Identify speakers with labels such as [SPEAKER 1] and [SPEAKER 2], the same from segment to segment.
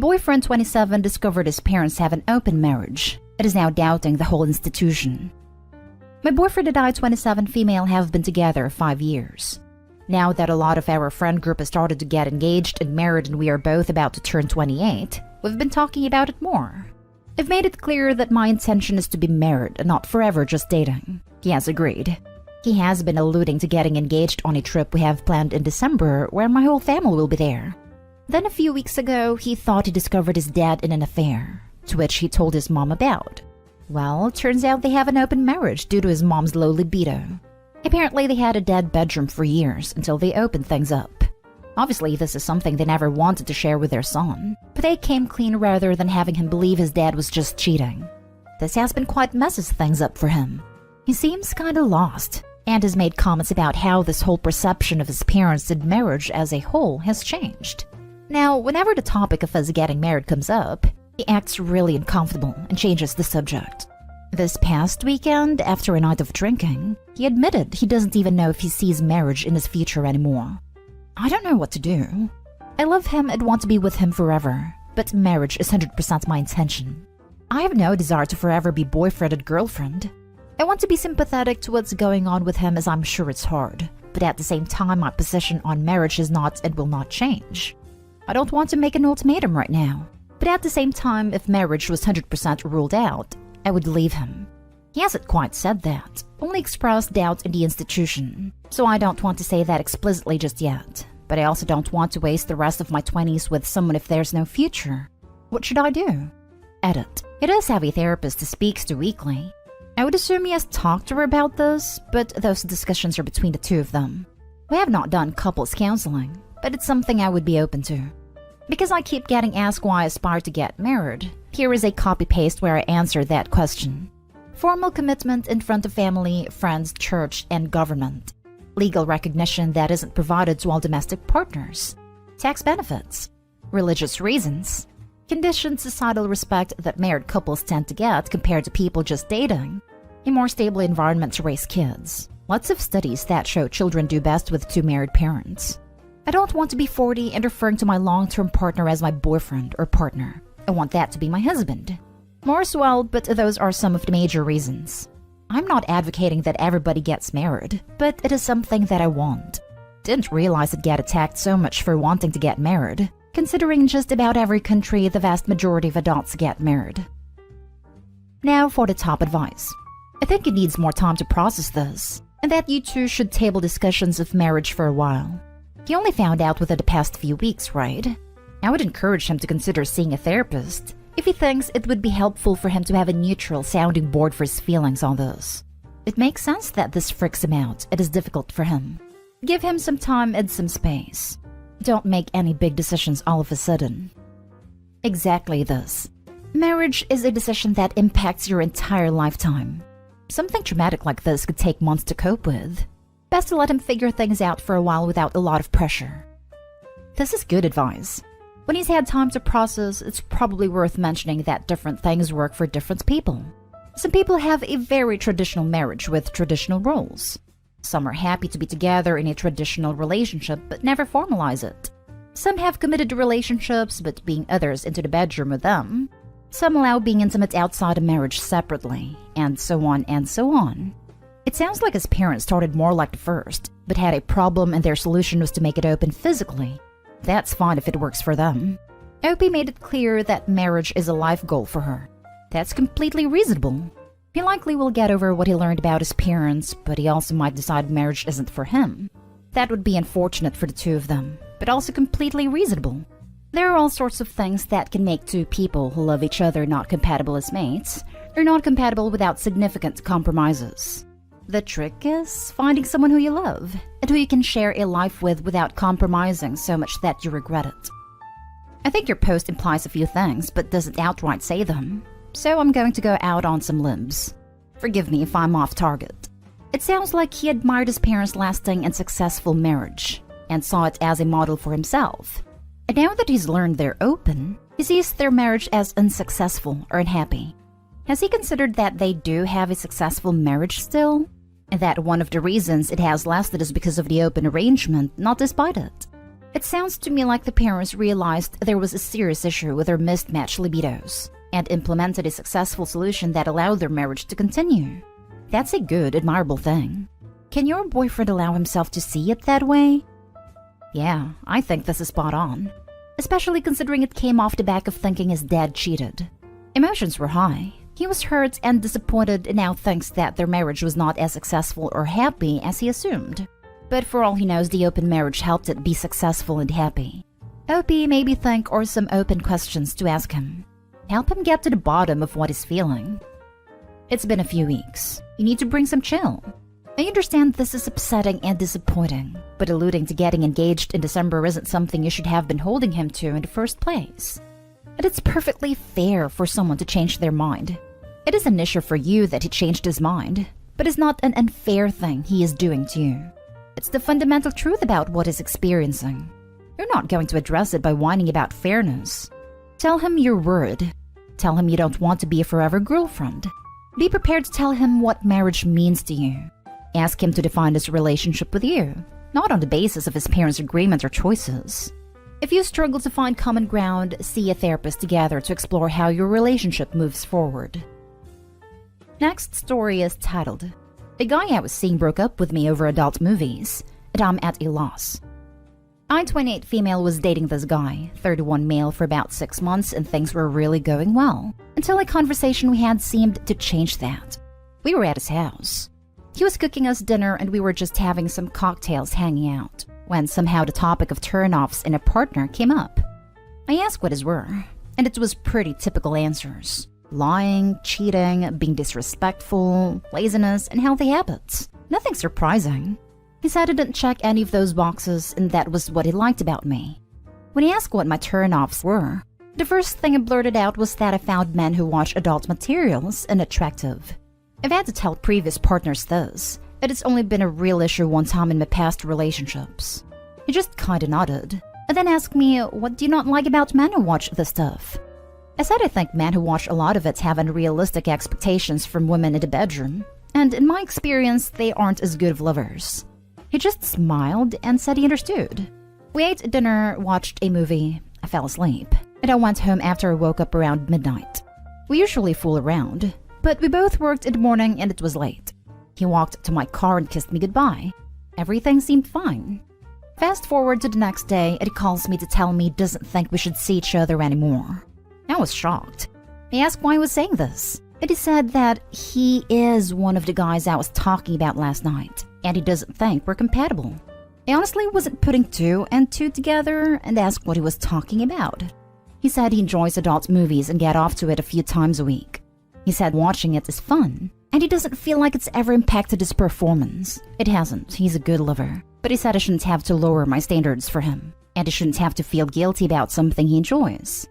[SPEAKER 1] Boyfriend 27 discovered his parents have an open marriage and is now doubting the whole institution. My boyfriend and I, 27 female, have been together 5 years. Now that a lot of our friend group has started to get engaged and married and we are both about to turn 28, we've been talking about it more. I've made it clear that my intention is to be married and not forever just dating. He has agreed. He has been alluding to getting engaged on a trip we have planned in December where my whole family will be there. Then a few weeks ago, he thought he discovered his dad in an affair, to which he told his mom about. Well, turns out they have an open marriage due to his mom's low libido. Apparently they had a dead bedroom for years until they opened things up. Obviously, this is something they never wanted to share with their son, but they came clean rather than having him believe his dad was just cheating. This has been quite messes things up for him. He seems kinda lost, and has made comments about how this whole perception of his parents and marriage as a whole has changed. Now, whenever the topic of us getting married comes up, he acts really uncomfortable and changes the subject. This past weekend, after a night of drinking, he admitted he doesn't even know if he sees marriage in his future anymore. I don't know what to do. I love him and want to be with him forever, but marriage is 100% my intention. I have no desire to forever be boyfriend and girlfriend. I want to be sympathetic to what's going on with him as I'm sure it's hard, but at the same time my position on marriage is not and will not change. I don't want to make an ultimatum right now, but at the same time if marriage was 100% ruled out, I would leave him. He hasn't quite said that, only expressed doubt in the institution, so I don't want to say that explicitly just yet. But I also don't want to waste the rest of my 20s with someone if there's no future. What should I do? Edit. He does have a therapist he speaks to weekly. I would assume he has talked to her about this, but those discussions are between the two of them. We have not done couples counseling, but it's something I would be open to. Because I keep getting asked why I aspire to get married, here is a copy-paste where I answer that question. Formal commitment in front of family, friends, church, and government. Legal recognition that isn't provided to all domestic partners. Tax benefits. Religious reasons. Conditioned societal respect that married couples tend to get compared to people just dating. A more stable environment to raise kids. Lots of studies that show children do best with 2 married parents. I don't want to be 40 and referring to my long-term partner as my boyfriend or partner. I want that to be my husband. More as well, but those are some of the major reasons. I'm not advocating that everybody gets married, but it is something that I want. Didn't realize I'd get attacked so much for wanting to get married, considering just about every country the vast majority of adults get married. Now for the top advice. I think it needs more time to process this, and that you two should table discussions of marriage for a while. He only found out within the past few weeks, right? I would encourage him to consider seeing a therapist if he thinks it would be helpful for him to have a neutral sounding board for his feelings on this. It makes sense that this freaks him out. It is difficult for him. Give him some time and some space. Don't make any big decisions all of a sudden. Exactly this. Marriage is a decision that impacts your entire lifetime. Something traumatic like this could take months to cope with. Best to let him figure things out for a while without a lot of pressure. This is good advice. When he's had time to process, it's probably worth mentioning that different things work for different people. Some people have a very traditional marriage with traditional roles. Some are happy to be together in a traditional relationship but never formalize it. Some have committed relationships but being others into the bedroom with them. Some allow being intimate outside of marriage separately, and so on and so on. It sounds like his parents started more like the first, but had a problem and their solution was to make it open physically. That's fine if it works for them. Opie made it clear that marriage is a life goal for her. That's completely reasonable. He likely will get over what he learned about his parents, but he also might decide marriage isn't for him. That would be unfortunate for the two of them, but also completely reasonable. There are all sorts of things that can make two people who love each other not compatible as mates, or not compatible without significant compromises. The trick is finding someone who you love, and who you can share a life with without compromising so much that you regret it. I think your post implies a few things, but doesn't outright say them, so I'm going to go out on some limbs. Forgive me if I'm off target. It sounds like he admired his parents' lasting and successful marriage, and saw it as a model for himself. And now that he's learned they're open, he sees their marriage as unsuccessful or unhappy. Has he considered that they do have a successful marriage still? And that one of the reasons it has lasted is because of the open arrangement, not despite it. It sounds to me like the parents realized there was a serious issue with their mismatched libidos and implemented a successful solution that allowed their marriage to continue. That's a good, admirable thing. Can your boyfriend allow himself to see it that way? Yeah, I think this is spot on, especially considering it came off the back of thinking his dad cheated. Emotions were high. He was hurt and disappointed and now thinks that their marriage was not as successful or happy as he assumed. But for all he knows, the open marriage helped it be successful and happy. OP maybe think or some open questions to ask him. Help him get to the bottom of what he's feeling. It's been a few weeks. You need to bring some chill. I understand this is upsetting and disappointing, but alluding to getting engaged in December isn't something you should have been holding him to in the first place. And it's perfectly fair for someone to change their mind. It is an issue for you that he changed his mind, but it's not an unfair thing he is doing to you. It's the fundamental truth about what he's experiencing. You're not going to address it by whining about fairness. Tell him your word. Tell him you don't want to be a forever girlfriend. Be prepared to tell him what marriage means to you. Ask him to define his relationship with you, not on the basis of his parents' agreement or choices. If you struggle to find common ground, see a therapist together to explore how your relationship moves forward. Next story is titled, "A guy I was seeing broke up with me over adult movies, and I'm at a loss." I, 28 female, was dating this guy, 31 male, for about 6 months, and things were really going well, until a conversation we had seemed to change that. We were at his house. He was cooking us dinner and we were just having some cocktails hanging out, when somehow the topic of turn-offs in a partner came up. I asked what his were, and it was pretty typical answers. Lying, cheating, being disrespectful, laziness, and healthy habits. Nothing surprising. He said I didn't check any of those boxes, and that was what he liked about me. When he asked what my turn-offs were, the first thing I blurted out was that I found men who watch adult materials unattractive. I've had to tell previous partners this, that it's only been a real issue one time in my past relationships. He just kinda nodded, and then asked me, what do you not like about men who watch this stuff? I said I think men who watch a lot of it have unrealistic expectations from women in the bedroom, and in my experience, they aren't as good of lovers. He just smiled and said he understood. We ate dinner, watched a movie, I fell asleep, and I went home after I woke up around midnight. We usually fool around, but we both worked in the morning and it was late. He walked to my car and kissed me goodbye. Everything seemed fine. Fast forward to the next day, and he calls me to tell me he doesn't think we should see each other anymore. I was shocked. I asked why he was saying this, and he said that he is one of the guys I was talking about last night, and he doesn't think we're compatible. I honestly wasn't putting two and two together and asked what he was talking about. He said he enjoys adult movies and get off to it a few times a week. He said watching it is fun, and he doesn't feel like it's ever impacted his performance. It hasn't, he's a good lover. But he said I shouldn't have to lower my standards for him, and I shouldn't have to feel guilty about something he enjoys.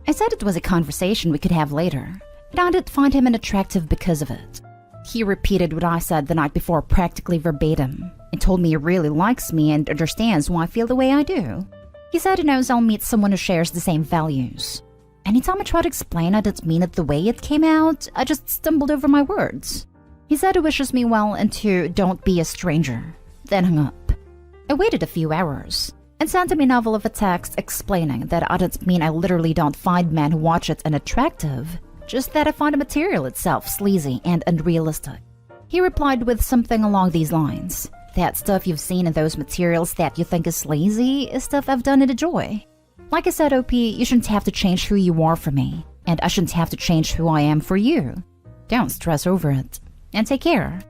[SPEAKER 1] I said it was a conversation we could have later, and I didn't find him unattractive because of it. He repeated what I said the night before practically verbatim, and told me he really likes me and understands why I feel the way I do. He said he knows I'll meet someone who shares the same values. Anytime I try to explain I didn't mean it the way it came out, I just stumbled over my words. He said he wishes me well and to don't be a stranger, then hung up. I waited a few hours, and sent him a novel of a text explaining that I didn't mean I literally don't find men who watch it unattractive, just that I find the material itself sleazy and unrealistic. He replied with something along these lines, that stuff you've seen in those materials that you think is sleazy is stuff I've done and enjoy. Like I said, OP, you shouldn't have to change who you are for me, and I shouldn't have to change who I am for you. Don't stress over it, and take care.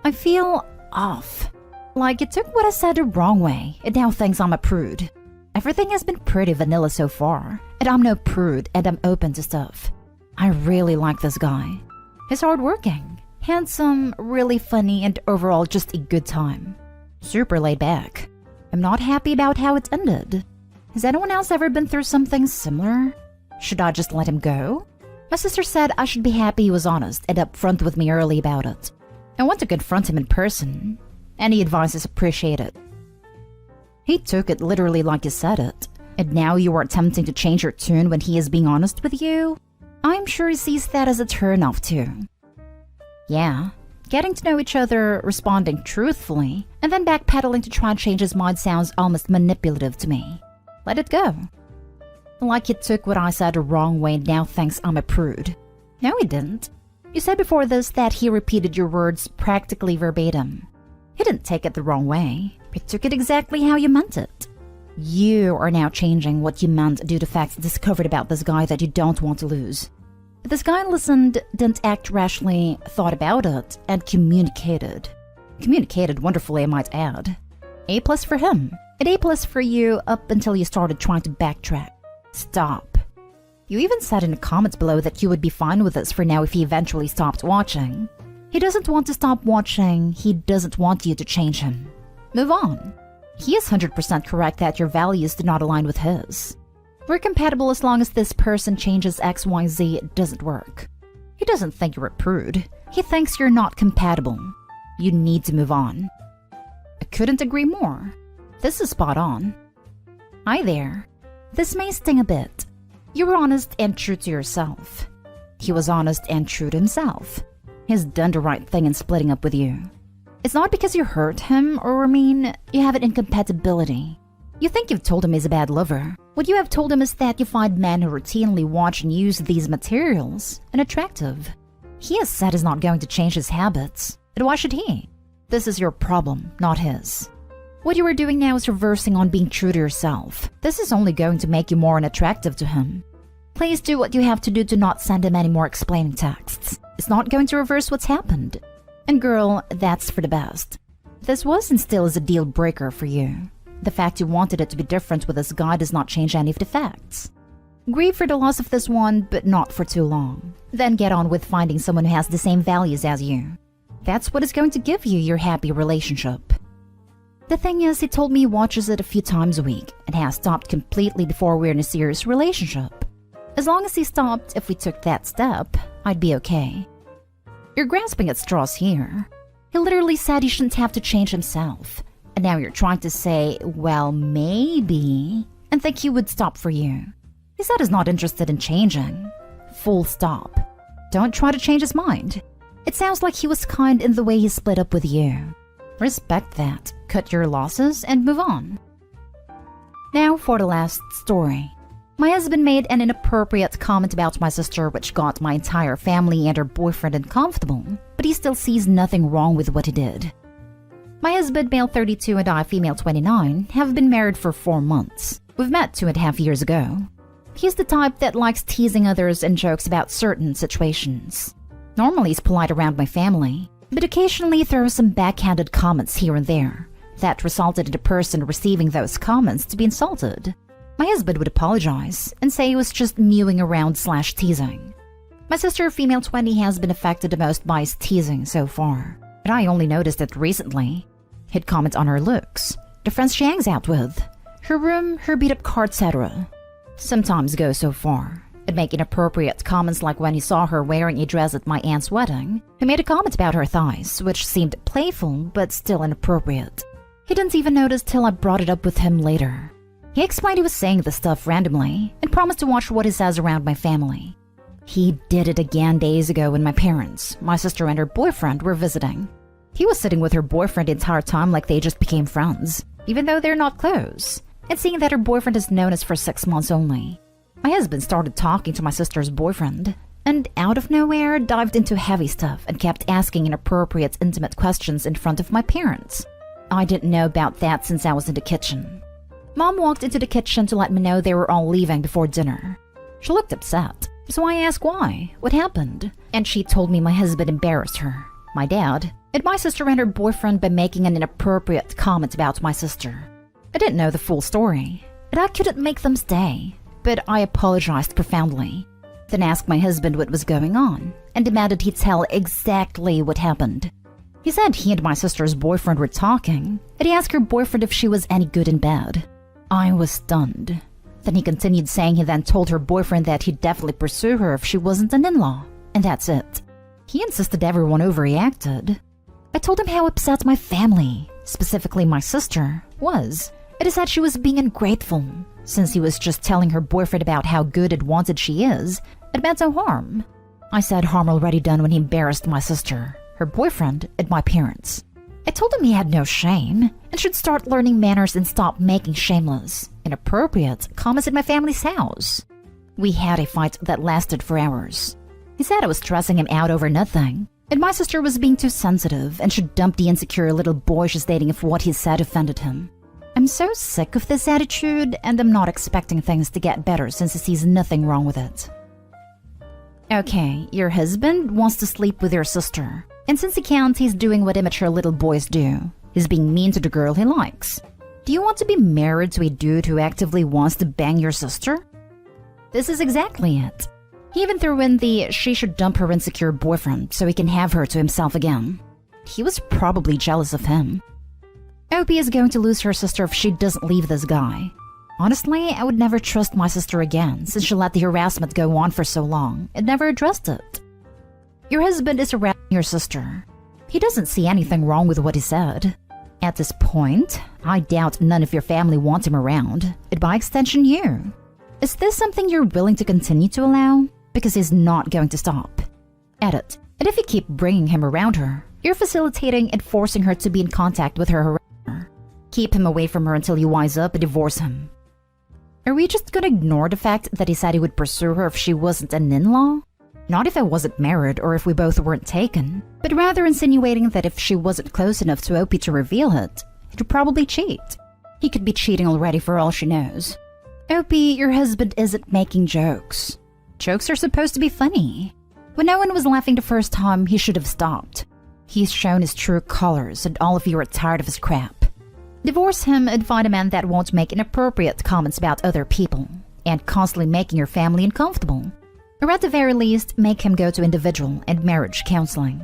[SPEAKER 1] I feel off. Like you took what I said the wrong way, and now thinks I'm a prude. Everything has been pretty vanilla so far, and I'm no prude, and I'm open to stuff. I really like this guy. He's hardworking, handsome, really funny, and overall just a good time. Super laid back. I'm not happy about how it ended. Has anyone else ever been through something similar? Should I just let him go? My sister said I should be happy he was honest and upfront with me early about it. I want to confront him in person. Any advice is appreciated. He took it literally like you said it, and now you are attempting to change your tune when he is being honest with you? I'm sure he sees that as a turn-off too. Yeah, Getting to know each other, responding truthfully, and then backpedaling to try and change his mind sounds almost manipulative to me. Let it go. Like he took what I said the wrong way and now thinks I'm a prude. No, he didn't. You said before this that he repeated your words practically verbatim. He didn't take it the wrong way. He took it exactly how you meant it. You are now changing what you meant due to facts discovered about this guy that you don't want to lose. But this guy listened, didn't act rashly, thought about it, and communicated. Communicated wonderfully, I might add. A+ for him, and A+ for you up until you started trying to backtrack. Stop. You even said in the comments below that you would be fine with this for now if he eventually stopped watching. He doesn't want to stop watching, he doesn't want you to change him. Move on. He is 100% correct that your values do not align with his. We're compatible as long as this person changes XYZ, it doesn't work. He doesn't think you're a prude. He thinks you're not compatible. You need to move on. I couldn't agree more. This is spot on. Hi there. This may sting a bit. You were honest and true to yourself. He was honest and true to himself. He's done the right thing in splitting up with you. It's not because you hurt him or you have an incompatibility. You think you've told him he's a bad lover. What you have told him is that you find men who routinely watch and use these materials unattractive. He has said he's not going to change his habits. And why should he? This is your problem, not his. What you are doing now is reversing on being true to yourself. This is only going to make you more unattractive to him. Please do what you have to do to not send him any more explaining texts. It's not going to reverse what's happened. And girl, that's for the best. This was and still is a deal breaker for you. The fact you wanted it to be different with this guy does not change any of the facts. Grieve for the loss of this one, but not for too long. Then get on with finding someone who has the same values as you. That's what is going to give you your happy relationship. The thing is, he told me he watches it a few times a week and has stopped completely before we're in a serious relationship. As long as he stopped, if we took that step, I'd be okay. You're grasping at straws here. He literally said he shouldn't have to change himself. And now you're trying to say, well, maybe, and think he would stop for you. He said he's not interested in changing. Full stop. Don't try to change his mind. It sounds like he was kind in the way he split up with you. Respect that, cut your losses, and move on. Now for the last story. My husband made an inappropriate comment about my sister which got my entire family and her boyfriend uncomfortable, but he still sees nothing wrong with what he did. My husband, male 32, and I, female 29, have been married for 4 months. We've met 2.5 years ago. He's the type that likes teasing others and jokes about certain situations. Normally he's polite around my family, but occasionally throws some backhanded comments here and there that resulted in the person receiving those comments to be insulted. My husband would apologize and say he was just mewing around / teasing. My sister, female 20, has been affected the most by his teasing so far, but I only noticed it recently. He'd comment on her looks, the friends she hangs out with, her room, her beat-up car, etc. Sometimes go so far. He'd make inappropriate comments like when he saw her wearing a dress at my aunt's wedding. He made a comment about her thighs, which seemed playful but still inappropriate. He didn't even notice till I brought it up with him later. He explained he was saying the stuff randomly and promised to watch what he says around my family. He did it again days ago when my parents, my sister and her boyfriend were visiting. He was sitting with her boyfriend the entire time like they just became friends, even though they're not close, and seeing that her boyfriend has known us for 6 months only. My husband started talking to my sister's boyfriend, and out of nowhere dived into heavy stuff and kept asking inappropriate, intimate questions in front of my parents. I didn't know about that since I was in the kitchen. Mom walked into the kitchen to let me know they were all leaving before dinner. She looked upset, so I asked why, what happened, and she told me my husband embarrassed her, my dad, and my sister and her boyfriend by making an inappropriate comment about my sister. I didn't know the full story, and I couldn't make them stay, but I apologized profoundly, then asked my husband what was going on, and demanded he tell exactly what happened. He said he and my sister's boyfriend were talking, and he asked her boyfriend if she was any good in bed. I was stunned. Then he continued saying he then told her boyfriend that he'd definitely pursue her if she wasn't an in-law, and that's it. He insisted everyone overreacted. I told him how upset my family, specifically my sister, was, and he said she was being ungrateful, since he was just telling her boyfriend about how good and wanted she is, and meant no harm. I said harm already done when he embarrassed my sister, her boyfriend, and my parents. I told him he had no shame and should start learning manners and stop making shameless, inappropriate comments in my family's house. We had a fight that lasted for hours. He said I was stressing him out over nothing, and my sister was being too sensitive and should dump the insecure little boy she's dating if what he said offended him. I'm so sick of this attitude, and I'm not expecting things to get better since he sees nothing wrong with it. Okay, your husband wants to sleep with your sister, and since he can't, he's doing what immature little boys do. He's being mean to the girl he likes. Do you want to be married to a dude who actively wants to bang your sister? This is exactly it. He even threw in the she should dump her insecure boyfriend so he can have her to himself again. He was probably jealous of him. Opie is going to lose her sister if she doesn't leave this guy. Honestly, I would never trust my sister again since she let the harassment go on for so long and never addressed it. Your husband is harassing your sister. He doesn't see anything wrong with what he said. At this point, I doubt none of your family want him around, and by extension you. Is this something you're willing to continue to allow? Because he's not going to stop. Edit. And if you keep bringing him around her, you're facilitating and forcing her to be in contact with her harasser. Keep him away from her until you wise up and divorce him. Are we just gonna ignore the fact that he said he would pursue her if she wasn't an in-law? Not if I wasn't married or if we both weren't taken, but rather insinuating that if she wasn't close enough to Opie to reveal it, he'd probably cheat. He could be cheating already for all she knows. Opie, your husband isn't making jokes. Jokes are supposed to be funny. When no one was laughing the first time, he should have stopped. He's shown his true colors and all of you are tired of his crap. Divorce him and find a man that won't make inappropriate comments about other people and constantly making your family uncomfortable. Or at the very least, make him go to individual and marriage counseling.